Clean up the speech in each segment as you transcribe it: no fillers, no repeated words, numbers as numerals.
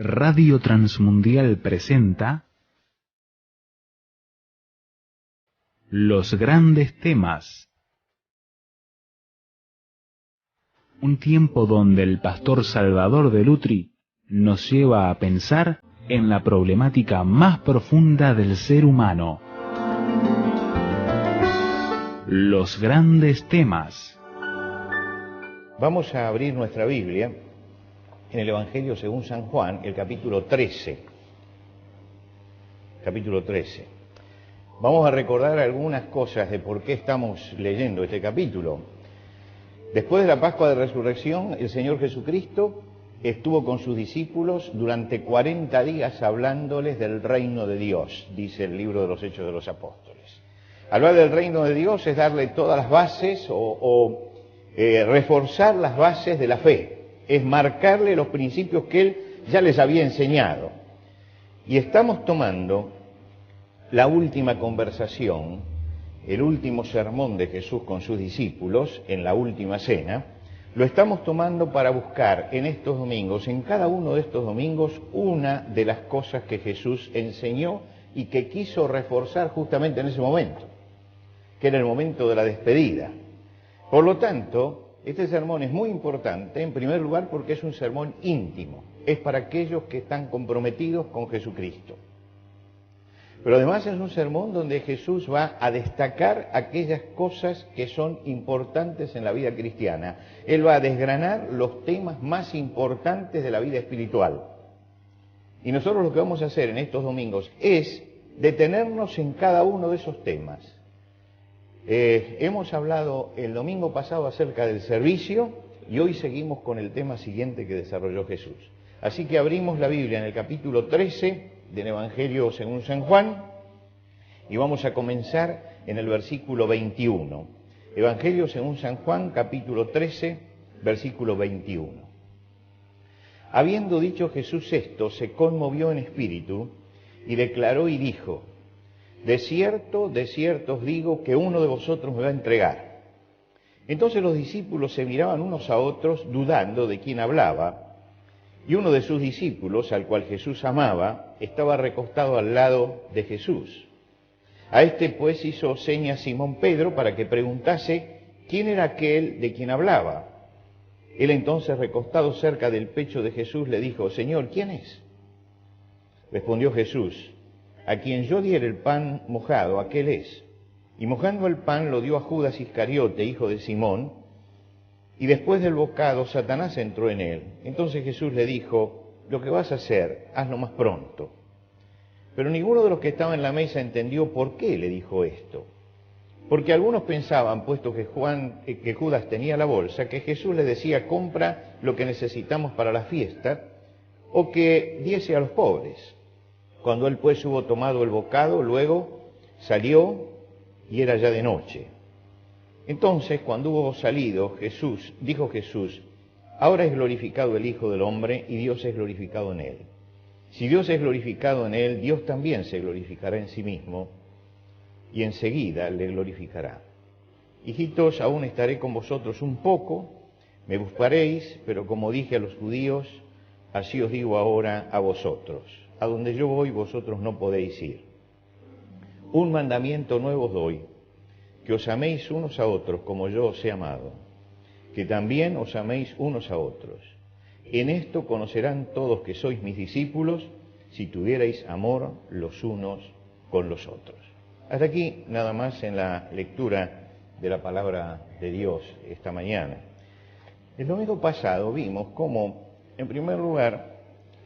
Radio Transmundial presenta Los grandes temas. Un tiempo donde el pastor Salvador de Lutri nos lleva a pensar en la problemática más profunda del ser humano. Los grandes temas. Vamos a abrir nuestra Biblia en el Evangelio según San Juan, el capítulo 13. Capítulo 13. Vamos a recordar algunas cosas de por qué estamos leyendo este capítulo. Después de la Pascua de Resurrección, el Señor Jesucristo estuvo con sus discípulos durante 40 días hablándoles del reino de Dios, dice el libro de los Hechos de los Apóstoles. Hablar del reino de Dios es darle todas las bases reforzar las bases de la fe. Es marcarle los principios que Él ya les había enseñado. Y estamos tomando la última conversación, el último sermón de Jesús con sus discípulos en la última cena, lo estamos tomando para buscar en estos domingos, en cada uno de estos domingos, una de las cosas que Jesús enseñó y que quiso reforzar justamente en ese momento, que era el momento de la despedida. Por lo tanto, este sermón es muy importante, en primer lugar, porque es un sermón íntimo. Es para aquellos que están comprometidos con Jesucristo. Pero además es un sermón donde Jesús va a destacar aquellas cosas que son importantes en la vida cristiana. Él va a desgranar los temas más importantes de la vida espiritual. Y nosotros lo que vamos a hacer en estos domingos es detenernos en cada uno de esos temas. Hemos hablado el domingo pasado acerca del servicio y hoy seguimos con el tema siguiente que desarrolló Jesús. Así que abrimos la Biblia en el capítulo 13 del Evangelio según San Juan y vamos a comenzar en el versículo 21. Evangelio según San Juan, capítulo 13, versículo 21. Habiendo dicho Jesús esto, se conmovió en espíritu y declaró y dijo: de cierto os digo que uno de vosotros me va a entregar. Entonces los discípulos se miraban unos a otros, dudando de quién hablaba, y uno de sus discípulos, al cual Jesús amaba, estaba recostado al lado de Jesús. A este pues hizo seña Simón Pedro para que preguntase quién era aquel de quien hablaba. Él entonces, recostado cerca del pecho de Jesús, le dijo: Señor, ¿quién es? Respondió Jesús: a quien yo diere el pan mojado, aquel es. Y mojando el pan lo dio a Judas Iscariote, hijo de Simón, y después del bocado Satanás entró en él. Entonces Jesús le dijo: lo que vas a hacer, hazlo más pronto. Pero ninguno de los que estaban en la mesa entendió por qué le dijo esto. Porque algunos pensaban, puesto que Judas tenía la bolsa, que Jesús le decía: compra lo que necesitamos para la fiesta, o que diese a los pobres. Cuando él pues hubo tomado el bocado, luego salió y era ya de noche. Entonces, cuando hubo salido, dijo Jesús: ahora es glorificado el Hijo del Hombre y Dios es glorificado en él. Si Dios es glorificado en él, Dios también se glorificará en sí mismo y enseguida le glorificará. Hijitos, aún estaré con vosotros un poco, me buscaréis, pero como dije a los judíos, así os digo ahora a vosotros: a donde yo voy, vosotros no podéis ir. Un mandamiento nuevo os doy, que os améis unos a otros como yo os he amado, que también os améis unos a otros. En esto conocerán todos que sois mis discípulos, si tuvierais amor los unos con los otros. Hasta aquí nada más en la lectura de la palabra de Dios esta mañana. El domingo pasado vimos cómo, en primer lugar,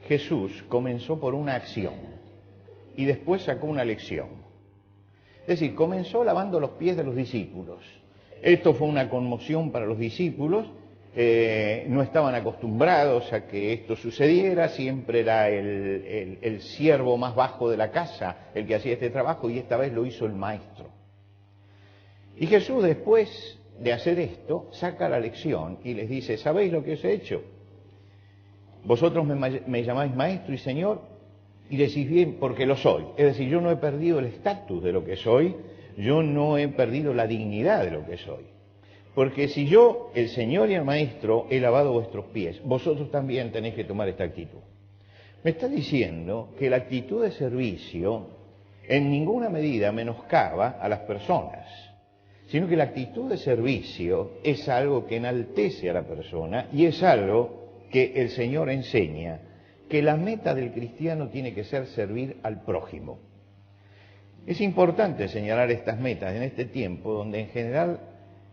Jesús comenzó por una acción y después sacó una lección. Es decir, comenzó lavando los pies de los discípulos. Esto fue una conmoción para los discípulos, no estaban acostumbrados a que esto sucediera, siempre era el siervo más bajo de la casa el que hacía este trabajo y esta vez lo hizo el maestro. Y Jesús, después de hacer esto, saca la lección y les dice: ¿sabéis lo que os he hecho? Vosotros me llamáis maestro y señor y decís bien porque lo soy. Es decir, yo no he perdido el estatus de lo que soy, yo no he perdido la dignidad de lo que soy. Porque si yo, el Señor y el Maestro, he lavado vuestros pies, vosotros también tenéis que tomar esta actitud. Me está diciendo que la actitud de servicio en ninguna medida menoscaba a las personas, sino que la actitud de servicio es algo que enaltece a la persona y es algo que el Señor enseña, que la meta del cristiano tiene que ser servir al prójimo. Es importante señalar estas metas en este tiempo donde en general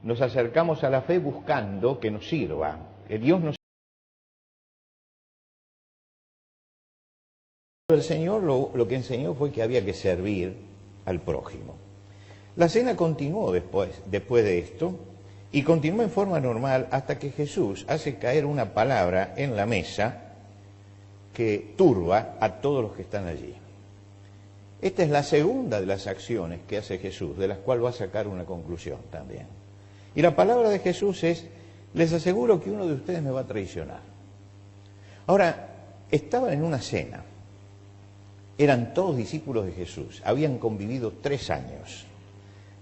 nos acercamos a la fe buscando que nos sirva, que Dios nos... El Señor lo que enseñó fue que había que servir al prójimo. La cena continuó después de esto y continuó en forma normal hasta que Jesús hace caer una palabra en la mesa que turba a todos los que están allí. Esta es la segunda de las acciones que hace Jesús, de las cuales va a sacar una conclusión también. Y la palabra de Jesús es: les aseguro que uno de ustedes me va a traicionar. Ahora, estaban en una cena. Eran todos discípulos de Jesús, habían convivido 3 años,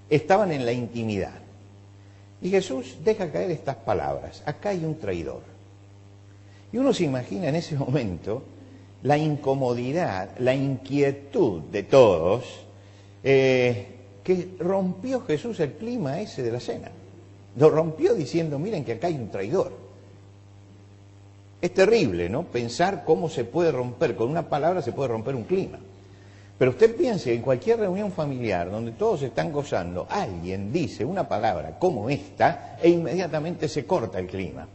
estaban en la intimidad. Y Jesús deja caer estas palabras: acá hay un traidor. Y uno se imagina en ese momento la incomodidad, la inquietud de todos, que rompió Jesús el clima ese de la cena. Lo rompió diciendo: miren que acá hay un traidor. Es terrible, ¿no? Pensar cómo se puede romper, con una palabra se puede romper un clima. Pero usted piense, en cualquier reunión familiar donde todos están gozando, alguien dice una palabra como esta e inmediatamente se corta el clima.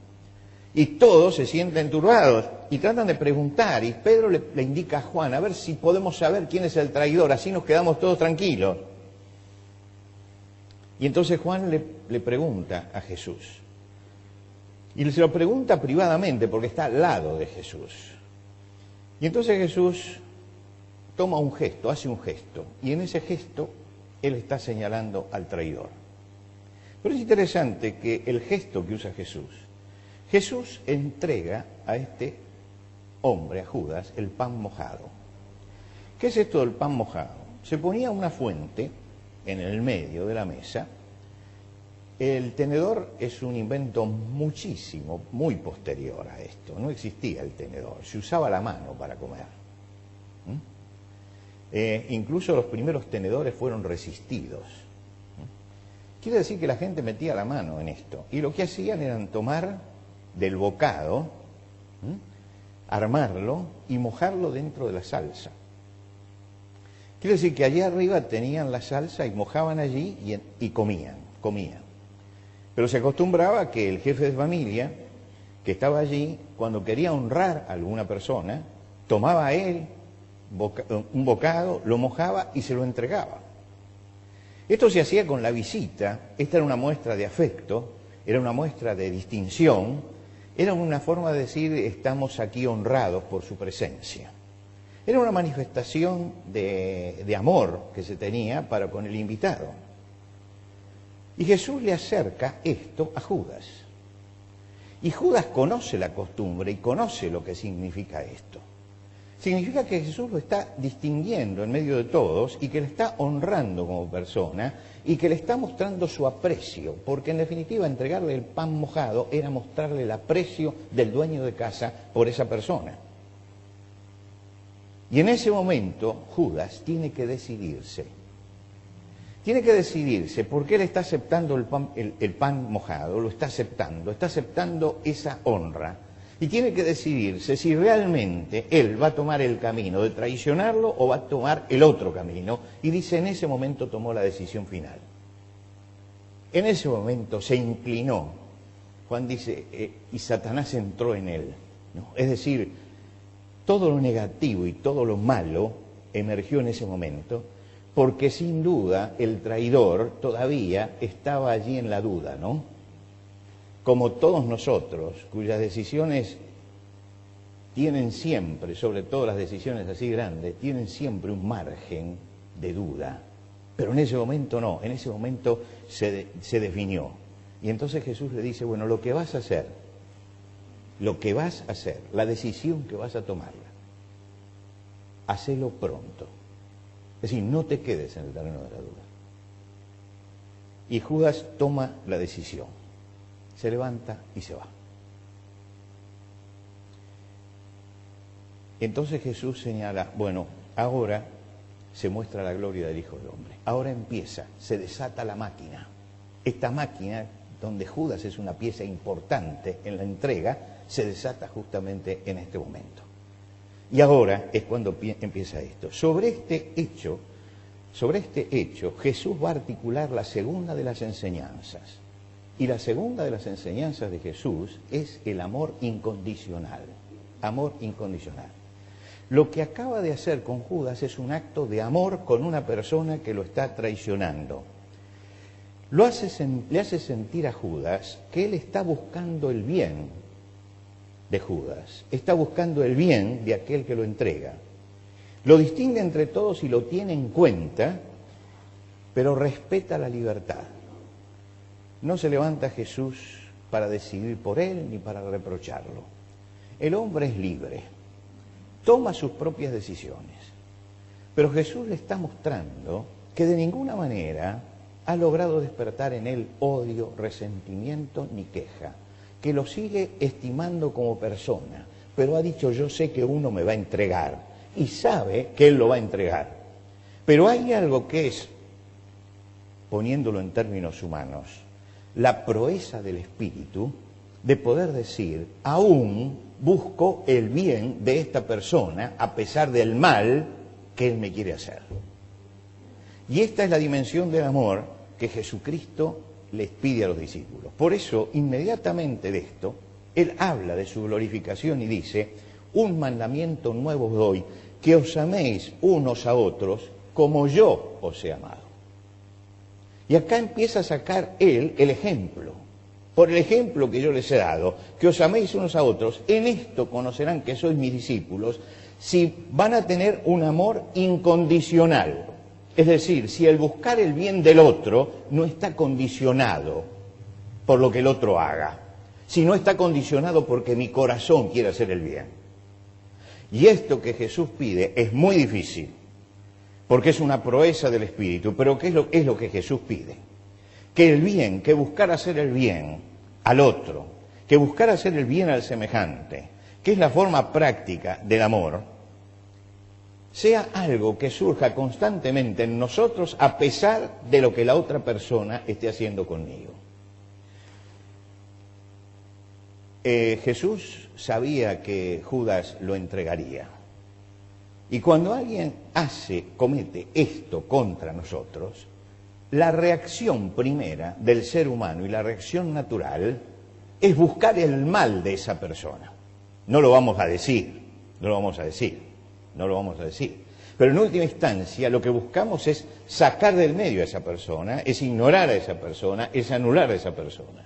Y todos se sienten turbados y tratan de preguntar, y Pedro le indica a Juan: a ver si podemos saber quién es el traidor, así nos quedamos todos tranquilos. Y entonces Juan le pregunta a Jesús. Y se lo pregunta privadamente porque está al lado de Jesús. Y entonces Jesús toma un gesto, hace un gesto, y en ese gesto él está señalando al traidor. Pero es interesante que el gesto que usa Jesús entrega a este hombre, a Judas, el pan mojado. ¿Qué es esto del pan mojado? Se ponía una fuente en el medio de la mesa. El tenedor es un invento muy posterior a esto. No existía el tenedor, se usaba la mano para comer. Incluso los primeros tenedores fueron resistidos. Quiere decir que la gente metía la mano en esto. Y lo que hacían era tomar del bocado, armarlo y mojarlo dentro de la salsa. Quiere decir que allá arriba tenían la salsa y mojaban allí y comían. Pero se acostumbraba que el jefe de familia que estaba allí, cuando quería honrar a alguna persona, tomaba a él un bocado, lo mojaba y se lo entregaba. Esto se hacía con la visita. Esta era una muestra de afecto, era una muestra de distinción, era una forma de decir: estamos aquí honrados por su presencia. Era una manifestación de amor que se tenía para con el invitado. Y Jesús le acerca esto a Judas. Y Judas conoce la costumbre y conoce lo que significa esto. Significa que Jesús lo está distinguiendo en medio de todos y que le está honrando como persona y que le está mostrando su aprecio, porque en definitiva entregarle el pan mojado era mostrarle el aprecio del dueño de casa por esa persona. Y en ese momento Judas tiene que decidirse. Tiene que decidirse porque él está aceptando el pan mojado, lo está aceptando esa honra. Y tiene que decidirse si realmente él va a tomar el camino de traicionarlo o va a tomar el otro camino. Y dice: en ese momento tomó la decisión final. En ese momento se inclinó. Juan dice, y Satanás entró en él, ¿no? Es decir, todo lo negativo y todo lo malo emergió en ese momento, porque sin duda el traidor todavía estaba allí en la duda, ¿no? Como todos nosotros, cuyas decisiones tienen siempre, sobre todo las decisiones así grandes, tienen siempre un margen de duda. Pero en ese momento no, en ese momento se definió. Y entonces Jesús le dice: bueno, lo que vas a hacer, la decisión que vas a tomarla, hacelo pronto. Es decir, no te quedes en el terreno de la duda. Y Judas toma la decisión. Se levanta y se va. Entonces Jesús señala, bueno, ahora se muestra la gloria del Hijo del Hombre. Ahora empieza, se desata la máquina. Esta máquina, donde Judas es una pieza importante en la entrega, se desata justamente en este momento. Y ahora es cuando empieza esto. Sobre este hecho, Jesús va a articular la segunda de las enseñanzas. Y la segunda de las enseñanzas de Jesús es el amor incondicional. Amor incondicional. Lo que acaba de hacer con Judas es un acto de amor con una persona que lo está traicionando. Le hace sentir a Judas que él está buscando el bien de Judas, está buscando el bien de aquel que lo entrega. Lo distingue entre todos y lo tiene en cuenta, pero respeta la libertad. No se levanta Jesús para decidir por él ni para reprocharlo. El hombre es libre, toma sus propias decisiones, pero Jesús le está mostrando que de ninguna manera ha logrado despertar en él odio, resentimiento ni queja, que lo sigue estimando como persona, pero ha dicho, yo sé que uno me va a entregar, y sabe que él lo va a entregar. Pero hay algo que es, poniéndolo en términos humanos, la proeza del espíritu de poder decir, aún busco el bien de esta persona a pesar del mal que él me quiere hacer. Y esta es la dimensión del amor que Jesucristo les pide a los discípulos. Por eso, inmediatamente de esto, él habla de su glorificación y dice, un mandamiento nuevo os doy, que os améis unos a otros como yo os he amado. Y acá empieza a sacar él el ejemplo. Por el ejemplo que yo les he dado, que os améis unos a otros, en esto conocerán que sois mis discípulos, si van a tener un amor incondicional. Es decir, si el buscar el bien del otro no está condicionado por lo que el otro haga, sino está condicionado porque mi corazón quiere hacer el bien. Y esto que Jesús pide es muy difícil, porque es una proeza del Espíritu, pero ¿qué es lo que Jesús pide? Que el bien, que buscar hacer el bien al otro, que buscar hacer el bien al semejante, que es la forma práctica del amor, sea algo que surja constantemente en nosotros a pesar de lo que la otra persona esté haciendo conmigo. Jesús sabía que Judas lo entregaría. Y cuando alguien comete esto contra nosotros, la reacción primera del ser humano y la reacción natural es buscar el mal de esa persona. No lo vamos a decir. Pero en última instancia lo que buscamos es sacar del medio a esa persona, es ignorar a esa persona, es anular a esa persona.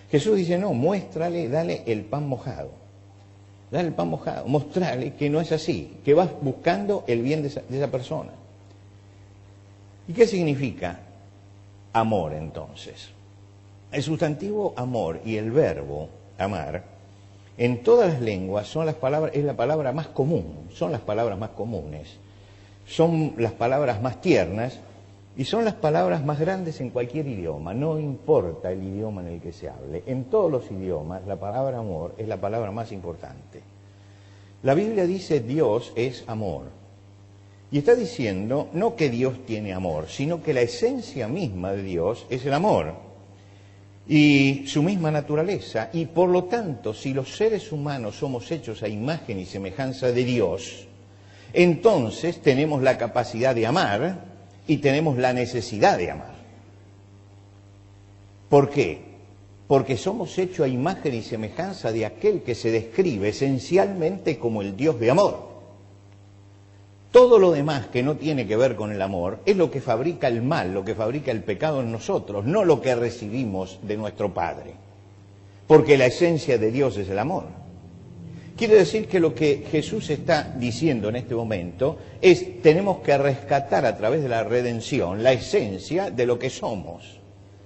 Jesús dice, no, muéstrale, dale el pan mojado. Dale el pan mojado, mostrarle que no es así, que vas buscando el bien de esa persona. ¿Y qué significa amor entonces? El sustantivo amor y el verbo amar, en todas las lenguas es la palabra más común, son las palabras más comunes, son las palabras más tiernas y son las palabras más grandes en cualquier idioma, no importa el idioma en el que se hable. En todos los idiomas la palabra amor es la palabra más importante. La Biblia dice Dios es amor. Y está diciendo no que Dios tiene amor, sino que la esencia misma de Dios es el amor. Y su misma naturaleza. Y por lo tanto, si los seres humanos somos hechos a imagen y semejanza de Dios, entonces tenemos la capacidad de amar y tenemos la necesidad de amar. ¿Por qué? Porque somos hechos a imagen y semejanza de aquel que se describe esencialmente como el Dios de amor. Todo lo demás que no tiene que ver con el amor es lo que fabrica el mal, lo que fabrica el pecado en nosotros, no lo que recibimos de nuestro Padre. Porque la esencia de Dios es el amor. Quiere decir que lo que Jesús está diciendo en este momento es tenemos que rescatar a través de la redención la esencia de lo que somos,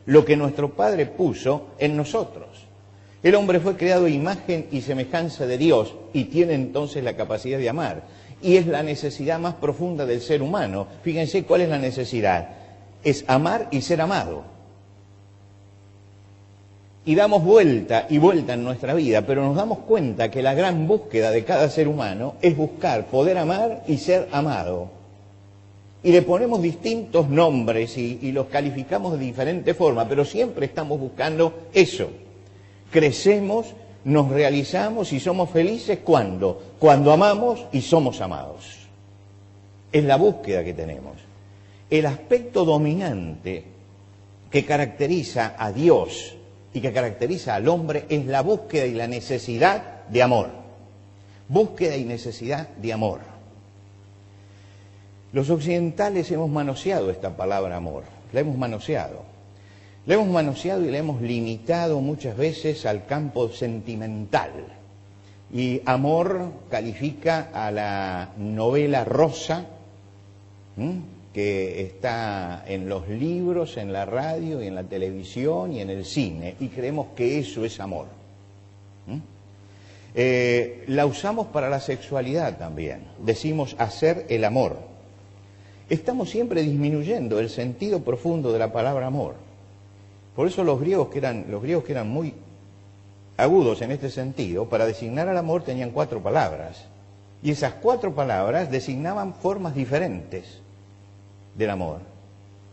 lo que nuestro Padre puso en nosotros. El hombre fue creado a imagen y semejanza de Dios y tiene entonces la capacidad de amar. Y es la necesidad más profunda del ser humano. Fíjense cuál es la necesidad. Es amar y ser amado. y damos vuelta y vuelta en nuestra vida, pero nos damos cuenta que la gran búsqueda de cada ser humano es buscar poder amar y ser amado. Y le ponemos distintos nombres y los calificamos de diferente forma, pero siempre estamos buscando eso. Crecemos, nos realizamos y somos felices cuando amamos y somos amados. Es la búsqueda que tenemos. El aspecto dominante que caracteriza a Dios y que caracteriza al hombre es la búsqueda y la necesidad de amor. Búsqueda y necesidad de amor. Los occidentales hemos manoseado esta palabra amor, la hemos manoseado. La hemos manoseado y la hemos limitado muchas veces al campo sentimental. Y amor califica a la novela rosa, que está en los libros, en la radio y en la televisión y en el cine, y creemos que eso es amor. La usamos para la sexualidad también, decimos hacer el amor. Estamos siempre disminuyendo el sentido profundo de la palabra amor. Por eso los griegos que eran muy agudos en este sentido, para designar al amor tenían 4 palabras, y esas 4 palabras designaban formas diferentes del amor.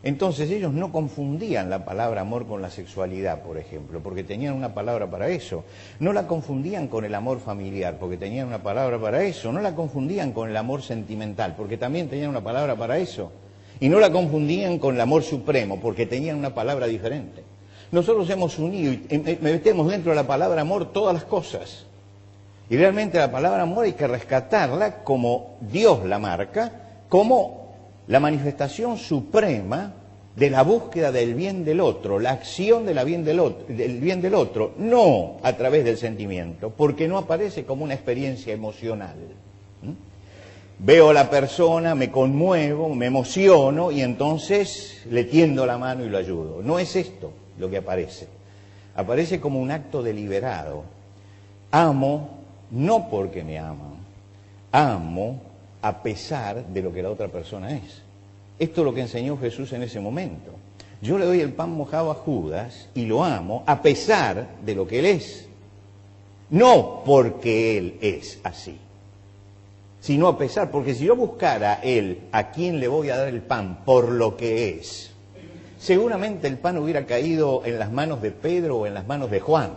Entonces ellos no confundían la palabra amor con la sexualidad, por ejemplo, porque tenían una palabra para eso. No la confundían con el amor familiar, porque tenían una palabra para eso. No la confundían con el amor sentimental, porque también tenían una palabra para eso. Y no la confundían con el amor supremo, porque tenían una palabra diferente. Nosotros hemos unido y metemos dentro de la palabra amor todas las cosas. Y realmente la palabra amor hay que rescatarla como Dios la marca, como la manifestación suprema de la búsqueda del bien del otro, la acción del bien del otro, no a través del sentimiento, porque no aparece como una experiencia emocional. Veo a la persona, me conmuevo, me emociono y entonces le tiendo la mano y lo ayudo. No es esto lo que aparece. Aparece como un acto deliberado. Amo no porque me aman, amo a pesar de lo que la otra persona es. Esto es lo que enseñó Jesús en ese momento. Yo le doy el pan mojado a Judas y lo amo a pesar de lo que él es. No porque él es así, sino a pesar, porque si yo buscara él a quién le voy a dar el pan por lo que es, seguramente el pan hubiera caído en las manos de Pedro o en las manos de Juan.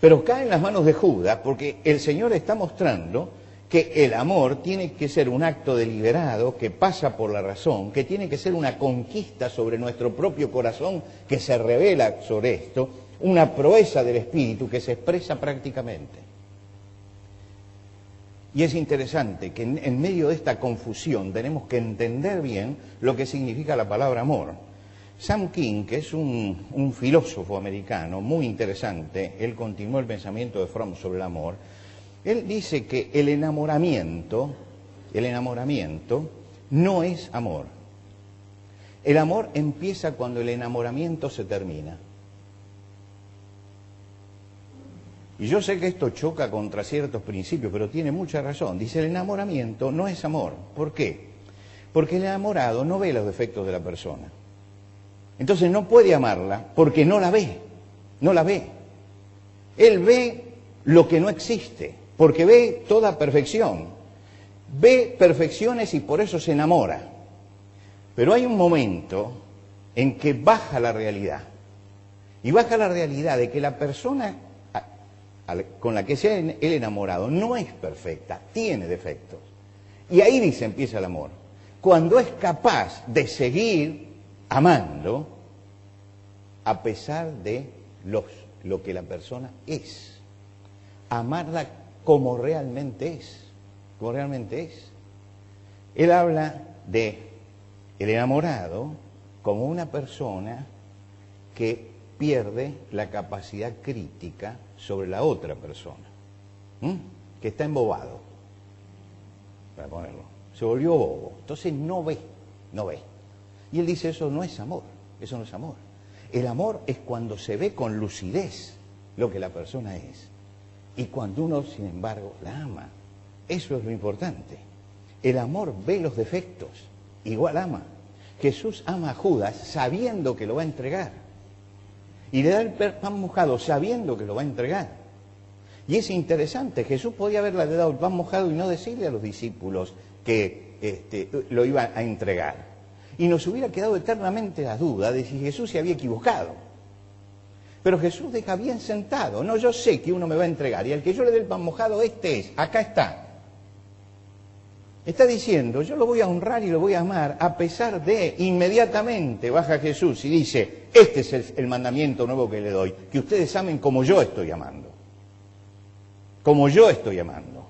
Pero cae en las manos de Judas porque el Señor está mostrando que el amor tiene que ser un acto deliberado que pasa por la razón, que tiene que ser una conquista sobre nuestro propio corazón que se revela sobre esto, una proeza del Espíritu que se expresa prácticamente. Y es interesante que en medio de esta confusión tenemos que entender bien lo que significa la palabra amor. Sam King, que es un filósofo americano muy interesante, él continuó el pensamiento de Fromm sobre el amor. Él dice que el enamoramiento no es amor. El amor empieza cuando el enamoramiento se termina. Y yo sé que esto choca contra ciertos principios, pero tiene mucha razón. Dice, el enamoramiento no es amor. ¿Por qué? Porque el enamorado no ve los defectos de la persona. Entonces no puede amarla porque no la ve. No la ve. Él ve lo que no existe, porque ve toda perfección. Ve perfecciones y por eso se enamora. Pero hay un momento en que baja la realidad. Y baja la realidad de que la persona con la que se ha él enamorado no es perfecta, tiene defectos. Y ahí dice, empieza el amor. Cuando es capaz de seguir amando a pesar de lo que la persona es. Amarla como realmente es. Como realmente es. Él habla de el enamorado como una persona que pierde la capacidad crítica sobre la otra persona, que está embobado, para ponerlo, se volvió bobo, entonces no ve. Y él dice, eso no es amor, eso no es amor. El amor es cuando se ve con lucidez lo que la persona es, y cuando uno, sin embargo, la ama. Eso es lo importante. El amor ve los defectos, igual ama. Jesús ama a Judas sabiendo que lo va a entregar. Y le da el pan mojado sabiendo que lo va a entregar. Y es interesante, Jesús podía haberle dado el pan mojado y no decirle a los discípulos que lo iba a entregar. Y nos hubiera quedado eternamente la duda de si Jesús se había equivocado. Pero Jesús deja bien sentado, no, yo sé que uno me va a entregar y al que yo le dé el pan mojado, este es, acá está. Está diciendo, yo lo voy a honrar y lo voy a amar, a pesar de, inmediatamente baja Jesús y dice, este es el mandamiento nuevo que le doy, que ustedes amen como yo estoy amando. Como yo estoy amando.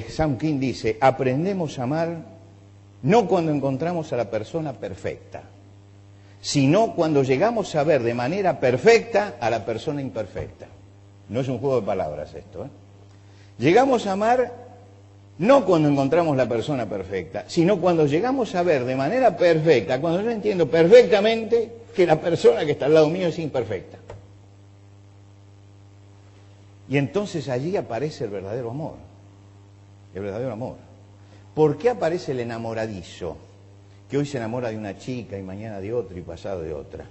Sam King dice, aprendemos a amar no cuando encontramos a la persona perfecta, sino cuando llegamos a ver de manera perfecta a la persona imperfecta. No es un juego de palabras esto, ¿eh? Llegamos a amar no cuando encontramos la persona perfecta, sino cuando llegamos a ver de manera perfecta, cuando yo entiendo perfectamente que la persona que está al lado mío es imperfecta. Y entonces allí aparece el verdadero amor. El verdadero amor. ¿Por qué aparece el enamoradizo? Que hoy se enamora de una chica y mañana de otra y pasado de otra.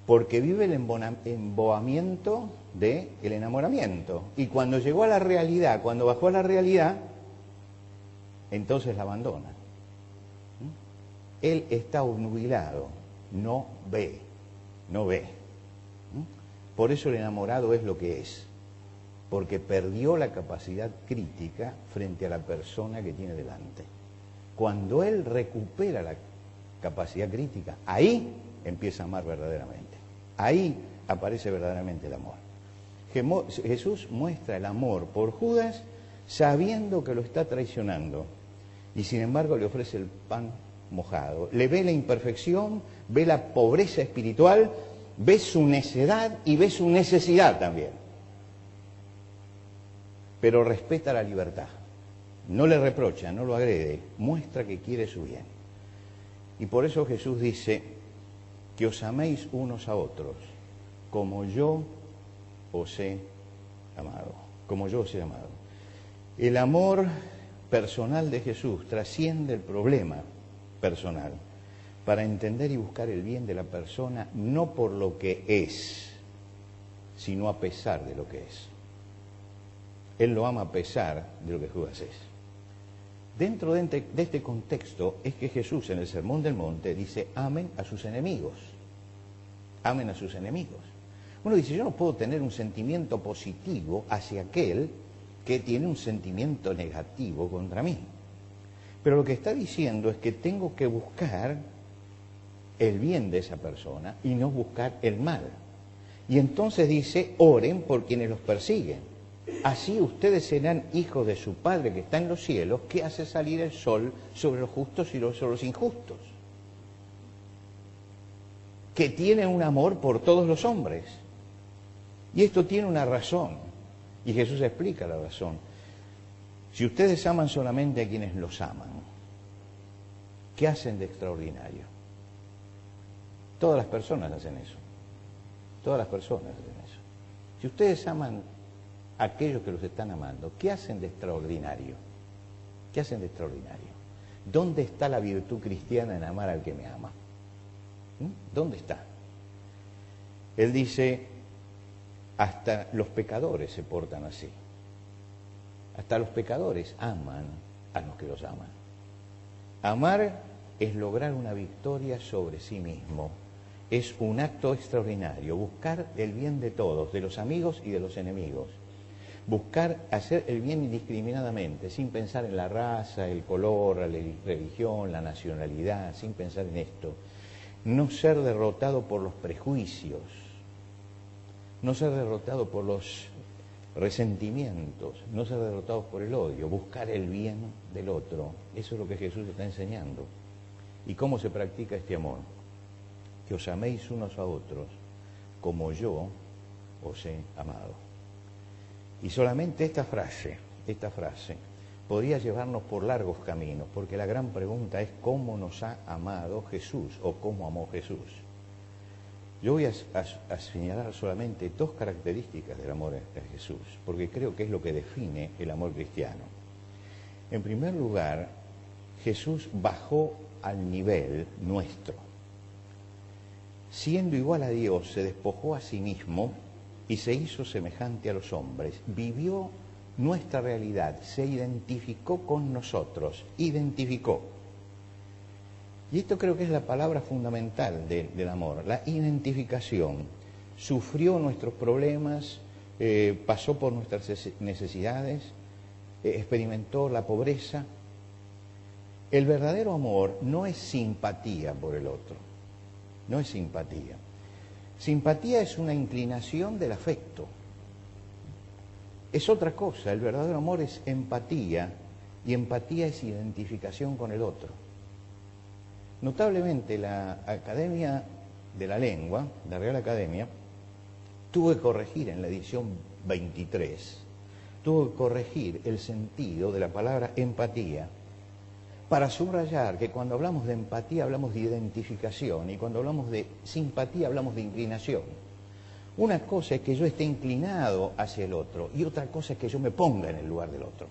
Porque vive el emboamiento del enamoramiento. Y cuando llegó a la realidad, cuando bajó a la realidad, entonces la abandona. Él está obnubilado, no ve, no ve. Por eso el enamorado es lo que es, porque perdió la capacidad crítica frente a la persona que tiene delante. Cuando él recupera la capacidad crítica, ahí empieza a amar verdaderamente. Ahí aparece verdaderamente el amor. Jesús muestra el amor por Judas sabiendo que lo está traicionando. Y sin embargo le ofrece el pan mojado. Le ve la imperfección, ve la pobreza espiritual, ve su necedad y ve su necesidad también. Pero respeta la libertad. No le reprocha, no lo agrede, muestra que quiere su bien. Y por eso Jesús dice que os améis unos a otros, como yo os he amado. Como yo os he amado. El amor personal de Jesús trasciende el problema personal para entender y buscar el bien de la persona no por lo que es, sino a pesar de lo que es. Él lo ama a pesar de lo que Judas es. Dentro de este contexto es que Jesús en el Sermón del Monte dice, amen a sus enemigos. Amen a sus enemigos. Uno dice, yo no puedo tener un sentimiento positivo hacia aquel que tiene un sentimiento negativo contra mí. Pero lo que está diciendo es que tengo que buscar el bien de esa persona y no buscar el mal. Y entonces dice, oren por quienes los persiguen. Así ustedes serán hijos de su Padre que está en los cielos, que hace salir el sol sobre los justos y sobre los injustos. Que tiene un amor por todos los hombres. Y esto tiene una razón. Y Jesús explica la razón. Si ustedes aman solamente a quienes los aman, ¿qué hacen de extraordinario? Todas las personas hacen eso. Todas las personas hacen eso. Si ustedes aman a aquellos que los están amando, ¿qué hacen de extraordinario? ¿Qué hacen de extraordinario? ¿Dónde está la virtud cristiana en amar al que me ama? ¿Dónde está? Él dice, hasta los pecadores se portan así. Hasta los pecadores aman a los que los aman. Amar es lograr una victoria sobre sí mismo. Es un acto extraordinario. Buscar el bien de todos, de los amigos y de los enemigos. Buscar hacer el bien indiscriminadamente, sin pensar en la raza, el color, la religión, la nacionalidad, sin pensar en esto. No ser derrotado por los prejuicios. No ser derrotado por los resentimientos, no ser derrotados por el odio, buscar el bien del otro. Eso es lo que Jesús está enseñando. ¿Y cómo se practica este amor? Que os améis unos a otros como yo os he amado. Y solamente esta frase podría llevarnos por largos caminos, porque la gran pregunta es cómo nos ha amado Jesús o cómo amó Jesús. Yo voy a señalar solamente dos características del amor de Jesús, porque creo que es lo que define el amor cristiano. En primer lugar, Jesús bajó al nivel nuestro. siendo igual a Dios, se despojó a sí mismo y se hizo semejante a los hombres. Vivió nuestra realidad, se identificó con nosotros, identificó. Y esto creo que es la palabra fundamental del amor, la identificación. Sufrió nuestros problemas, pasó por nuestras necesidades, experimentó la pobreza. El verdadero amor no es simpatía por el otro, no es simpatía. Simpatía es una inclinación del afecto. Es otra cosa, el verdadero amor es empatía, y empatía es identificación con el otro. Notablemente la Academia de la Lengua, la Real Academia, tuvo que corregir en la edición 23, tuvo que corregir el sentido de la palabra empatía para subrayar que cuando hablamos de empatía hablamos de identificación y cuando hablamos de simpatía hablamos de inclinación. Una cosa es que yo esté inclinado hacia el otro y otra cosa es que yo me ponga en el lugar del otro,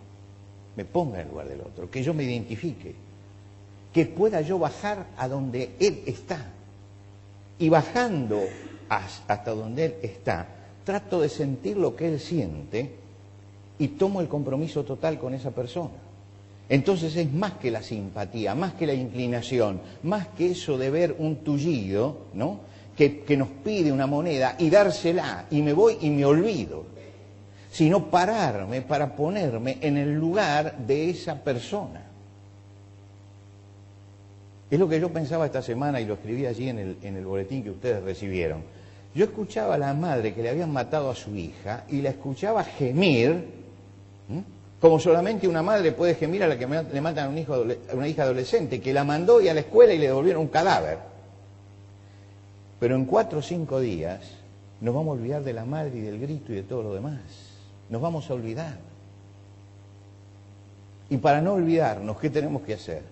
que yo me identifique, que pueda yo bajar a donde él está y bajando hasta donde él está, trato de sentir lo que él siente y tomo el compromiso total con esa persona. Entonces es más que la simpatía, más que la inclinación, más que eso de ver un tullido, ¿no?, que nos pide una moneda y dársela y me voy y me olvido, sino pararme para ponerme en el lugar de esa persona. Es lo que yo pensaba esta semana y lo escribí allí en el boletín que ustedes recibieron. Yo escuchaba a la madre que le habían matado a su hija y la escuchaba gemir, como solamente una madre puede gemir a la que le matan a una hija adolescente, que la mandó y a la escuela y le devolvieron un cadáver. Pero en 4 o 5 días nos vamos a olvidar de la madre y del grito y de todo lo demás. Nos vamos a olvidar. Y para no olvidarnos, ¿qué tenemos que hacer?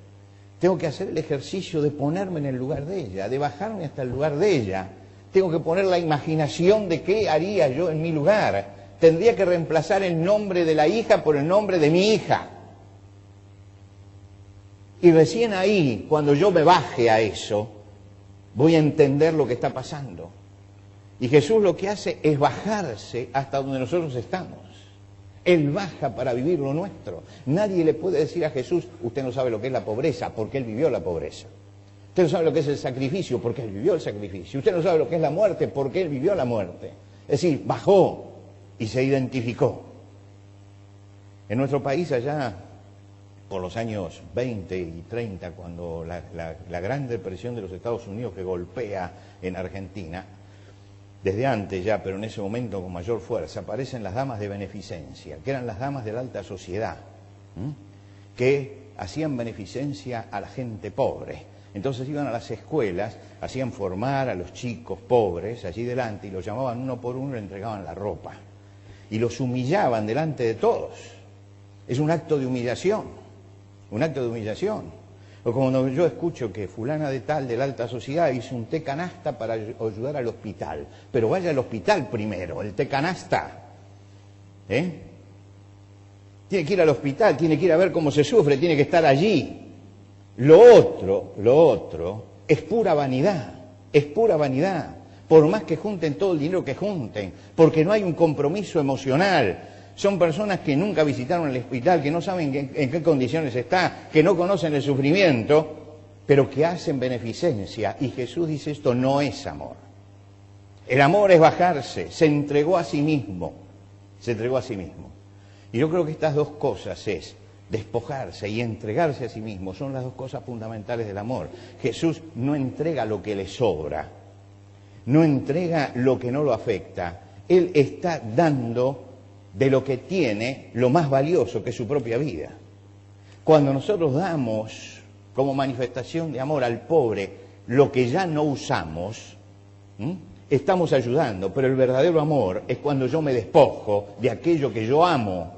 Tengo que hacer el ejercicio de ponerme en el lugar de ella, de bajarme hasta el lugar de ella. Tengo que poner la imaginación de qué haría yo en mi lugar. Tendría que reemplazar el nombre de la hija por el nombre de mi hija. Y recién ahí, cuando yo me baje a eso, voy a entender lo que está pasando. Y Jesús lo que hace es bajarse hasta donde nosotros estamos. Él baja para vivir lo nuestro. Nadie le puede decir a Jesús, usted no sabe lo que es la pobreza, porque Él vivió la pobreza. Usted no sabe lo que es el sacrificio, porque Él vivió el sacrificio. Usted no sabe lo que es la muerte, porque Él vivió la muerte. Es decir, bajó y se identificó. En nuestro país allá, por los años 20 y 30, cuando la Gran Depresión de los Estados Unidos que golpea en Argentina, desde antes ya, pero en ese momento con mayor fuerza, aparecen las damas de beneficencia, que eran las damas de la alta sociedad, que hacían beneficencia a la gente pobre. Entonces iban a las escuelas, hacían formar a los chicos pobres allí delante y los llamaban uno por uno y le entregaban la ropa. Y los humillaban delante de todos. Es un acto de humillación, un acto de humillación. O como yo escucho que fulana de tal de la alta sociedad hizo un té canasta para ayudar al hospital. Pero vaya al hospital primero, el té canasta. Tiene que ir al hospital, tiene que ir a ver cómo se sufre, tiene que estar allí. Lo otro es pura vanidad, es pura vanidad. Por más que junten todo el dinero que junten, porque no hay un compromiso emocional. Son personas que nunca visitaron el hospital, que no saben en qué condiciones está, que no conocen el sufrimiento, pero que hacen beneficencia. Y Jesús dice, esto no es amor. El amor es bajarse, se entregó a sí mismo, se entregó a sí mismo. Y yo creo que estas dos cosas es despojarse y entregarse a sí mismo, son las dos cosas fundamentales del amor. Jesús no entrega lo que le sobra, no entrega lo que no lo afecta. Él está dando de lo que tiene lo más valioso, que es su propia vida. Cuando nosotros damos como manifestación de amor al pobre lo que ya no usamos, estamos ayudando, pero el verdadero amor es cuando yo me despojo de aquello que yo amo,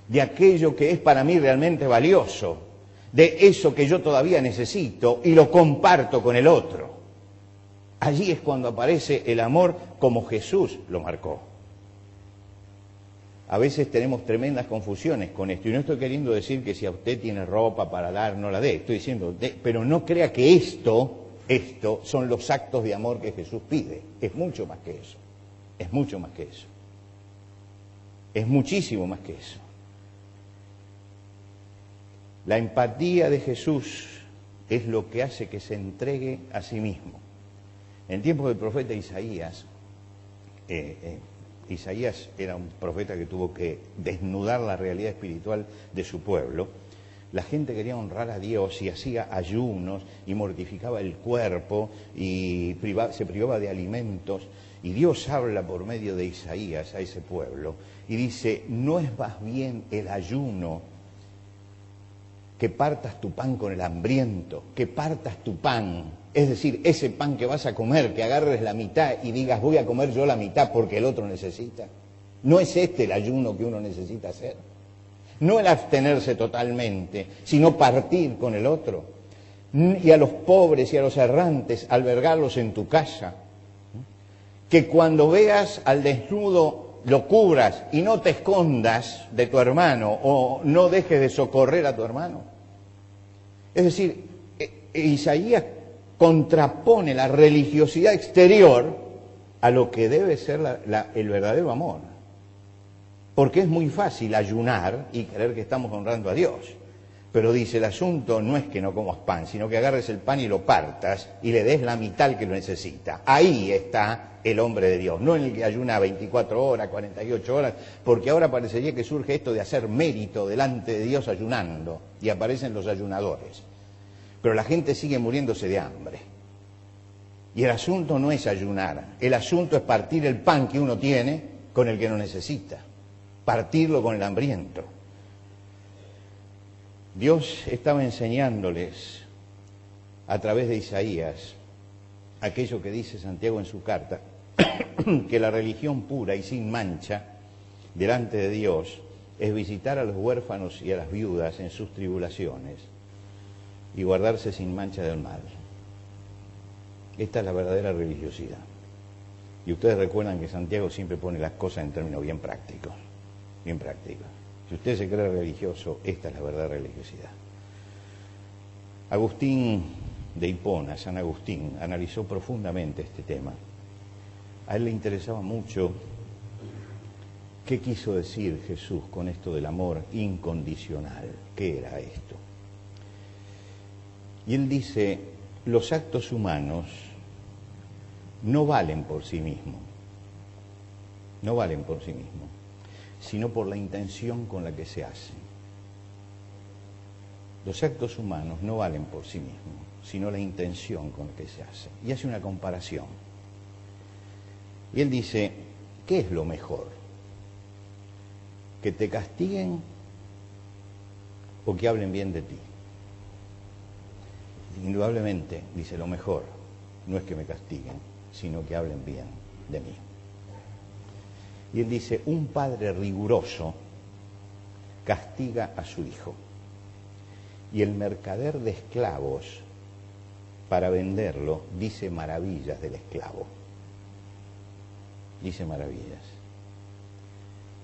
de aquello que es para mí realmente valioso, de eso que yo todavía necesito y lo comparto con el otro. Allí es cuando aparece el amor como Jesús lo marcó. A veces tenemos tremendas confusiones con esto, y no estoy queriendo decir que si a usted tiene ropa para dar, no la dé. Estoy diciendo, pero no crea que esto esto son los actos de amor que Jesús pide. Es mucho más que eso. Es mucho más que eso. Es muchísimo más que eso. La empatía de Jesús es lo que hace que se entregue a sí mismo. En el tiempo del profeta Isaías, Isaías era un profeta que tuvo que desnudar la realidad espiritual de su pueblo. La gente quería honrar a Dios y hacía ayunos y mortificaba el cuerpo y se privaba de alimentos. Y Dios habla por medio de Isaías a ese pueblo y dice, ¿no es más bien el ayuno que partas tu pan con el hambriento, que partas tu pan? Es decir, ese pan que vas a comer, que agarres la mitad y digas, voy a comer yo la mitad porque el otro necesita. ¿No es este el ayuno que uno necesita hacer? No el abstenerse totalmente, sino partir con el otro. Y a los pobres y a los errantes, albergarlos en tu casa. Que cuando veas al desnudo lo cubras y no te escondas de tu hermano o no dejes de socorrer a tu hermano. Es decir, Isaías contrapone la religiosidad exterior a lo que debe ser el verdadero amor. Porque es muy fácil ayunar y creer que estamos honrando a Dios. Pero dice, el asunto no es que no comas pan, sino que agarres el pan y lo partas y le des la mitad al que lo necesita. Ahí está el hombre de Dios, no en el que ayuna 24 horas, 48 horas, porque ahora parecería que surge esto de hacer mérito delante de Dios ayunando, y aparecen los ayunadores. Pero la gente sigue muriéndose de hambre. Y el asunto no es ayunar, el asunto es partir el pan que uno tiene con el que no necesita, partirlo con el hambriento. Dios estaba enseñándoles a través de Isaías aquello que dice Santiago en su carta, que la religión pura y sin mancha delante de Dios es visitar a los huérfanos y a las viudas en sus tribulaciones y guardarse sin mancha del mal. Esta es la verdadera religiosidad. Y ustedes recuerdan que Santiago siempre pone las cosas en términos bien prácticos, bien prácticos. Si usted se cree religioso, esta es la verdadera religiosidad. Agustín de Hipona, San Agustín, analizó profundamente este tema. A él le interesaba mucho qué quiso decir Jesús con esto del amor incondicional. ¿Qué era esto? Y él dice, los actos humanos no valen por sí mismos, no valen por sí mismos, sino por la intención con la que se hacen. Los actos humanos no valen por sí mismos, sino la intención con la que se hacen. Y hace una comparación. Y él dice, ¿qué es lo mejor? ¿Que te castiguen o que hablen bien de ti? Indudablemente, dice, lo mejor no es que me castiguen, sino que hablen bien de mí. Y él dice, un padre riguroso castiga a su hijo. Y el mercader de esclavos, para venderlo, dice maravillas del esclavo. Dice maravillas.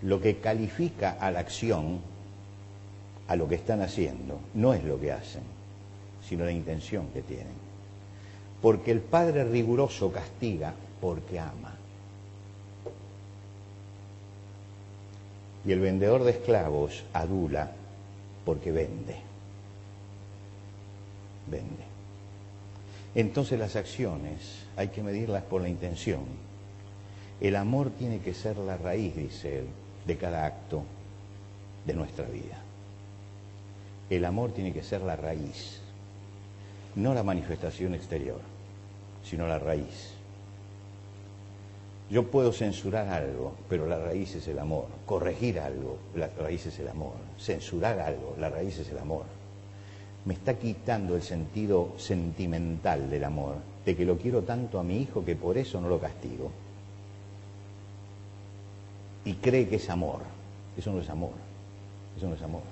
Lo que califica a la acción, a lo que están haciendo, no es lo que hacen, sino la intención que tienen. Porque el padre riguroso castiga porque ama. Y el vendedor de esclavos adula porque vende. Vende. Entonces las acciones hay que medirlas por la intención. El amor tiene que ser la raíz, dice él, de cada acto de nuestra vida. El amor tiene que ser la raíz, no la manifestación exterior, sino la raíz. Yo puedo censurar algo, pero la raíz es el amor. Corregir algo, la raíz es el amor. Censurar algo, la raíz es el amor. Me está quitando el sentido sentimental del amor, de que lo quiero tanto a mi hijo que por eso no lo castigo. Y cree que es amor. Eso no es amor. Eso no es amor.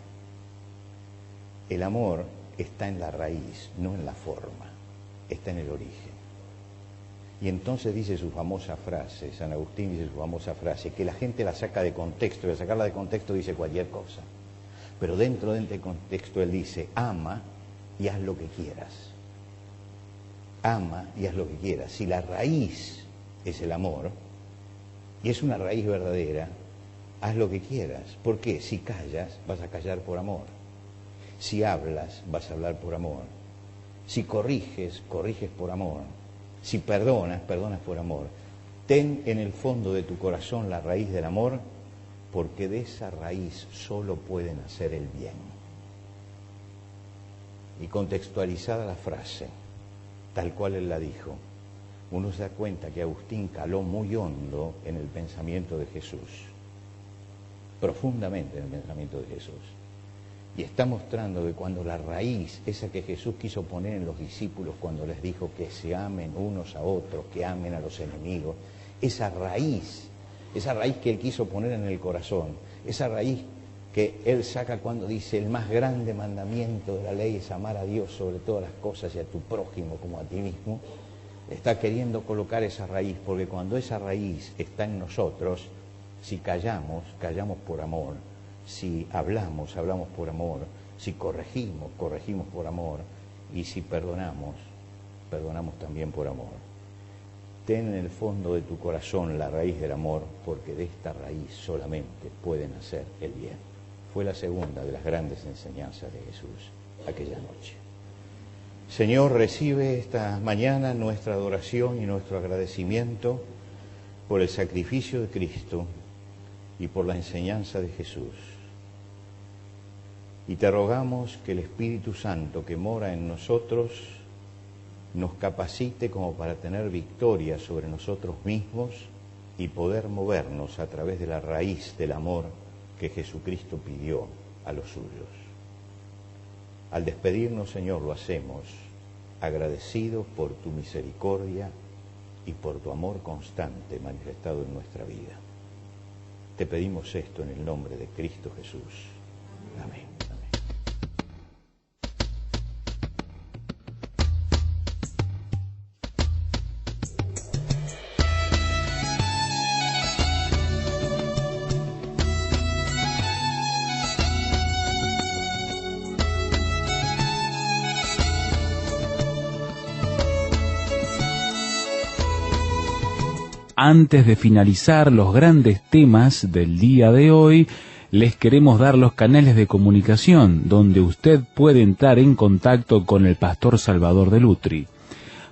El amor está en la raíz, no en la forma. Está en el origen. Y entonces dice su famosa frase, San Agustín dice su famosa frase, que la gente la saca de contexto, y al sacarla de contexto dice cualquier cosa. Pero dentro de este contexto él dice, ama y haz lo que quieras. ama y haz lo que quieras. Si la raíz es el amor, y es una raíz verdadera, haz lo que quieras. ¿Por qué? Si callas, vas a callar por amor. Si hablas, vas a hablar por amor. Si corriges, corriges por amor. Si perdonas, perdonas por amor. Ten en el fondo de tu corazón la raíz del amor, porque de esa raíz solo puede nacer el bien. Y contextualizada la frase, tal cual él la dijo, uno se da cuenta que Agustín caló muy hondo en el pensamiento de Jesús, profundamente en el pensamiento de Jesús. Y está mostrando que cuando la raíz, esa que Jesús quiso poner en los discípulos cuando les dijo que se amen unos a otros, que amen a los enemigos, esa raíz que él quiso poner en el corazón, esa raíz que él saca cuando dice el más grande mandamiento de la ley es amar a Dios sobre todas las cosas y a tu prójimo como a ti mismo, está queriendo colocar esa raíz, porque cuando esa raíz está en nosotros, si callamos, callamos por amor, si hablamos, hablamos por amor, si corregimos, corregimos por amor, y si perdonamos, perdonamos también por amor. Ten en el fondo de tu corazón la raíz del amor, porque de esta raíz solamente puede nacer el bien. Fue la segunda de las grandes enseñanzas de Jesús aquella noche. Señor, recibe esta mañana nuestra adoración y nuestro agradecimiento por el sacrificio de Cristo y por la enseñanza de Jesús. Y te rogamos que el Espíritu Santo que mora en nosotros nos capacite como para tener victoria sobre nosotros mismos y poder movernos a través de la raíz del amor que Jesucristo pidió a los suyos. Al despedirnos, Señor, lo hacemos agradecidos por tu misericordia y por tu amor constante manifestado en nuestra vida. Te pedimos esto en el nombre de Cristo Jesús. Amén. Antes de finalizar los grandes temas del día de hoy, les queremos dar los canales de comunicación donde usted puede entrar en contacto con el pastor Salvador de Lutri.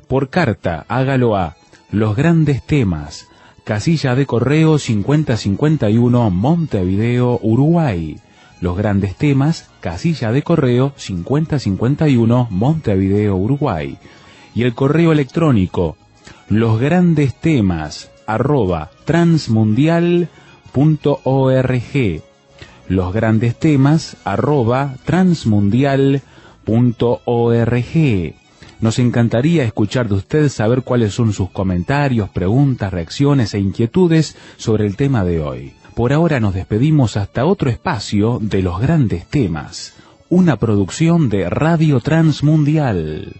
Por carta, hágalo a Los Grandes Temas, casilla de correo 5051, Montevideo, Uruguay. Los Grandes Temas, casilla de correo 5051, Montevideo, Uruguay. Y el correo electrónico, losgrandestemas@transmundial.org. losgrandestemas@transmundial.org. Nos encantaría escuchar de usted, saber cuáles son sus comentarios, preguntas, reacciones e inquietudes sobre el tema de hoy. Por ahora nos despedimos hasta otro espacio de Los Grandes Temas, una producción de Radio Transmundial.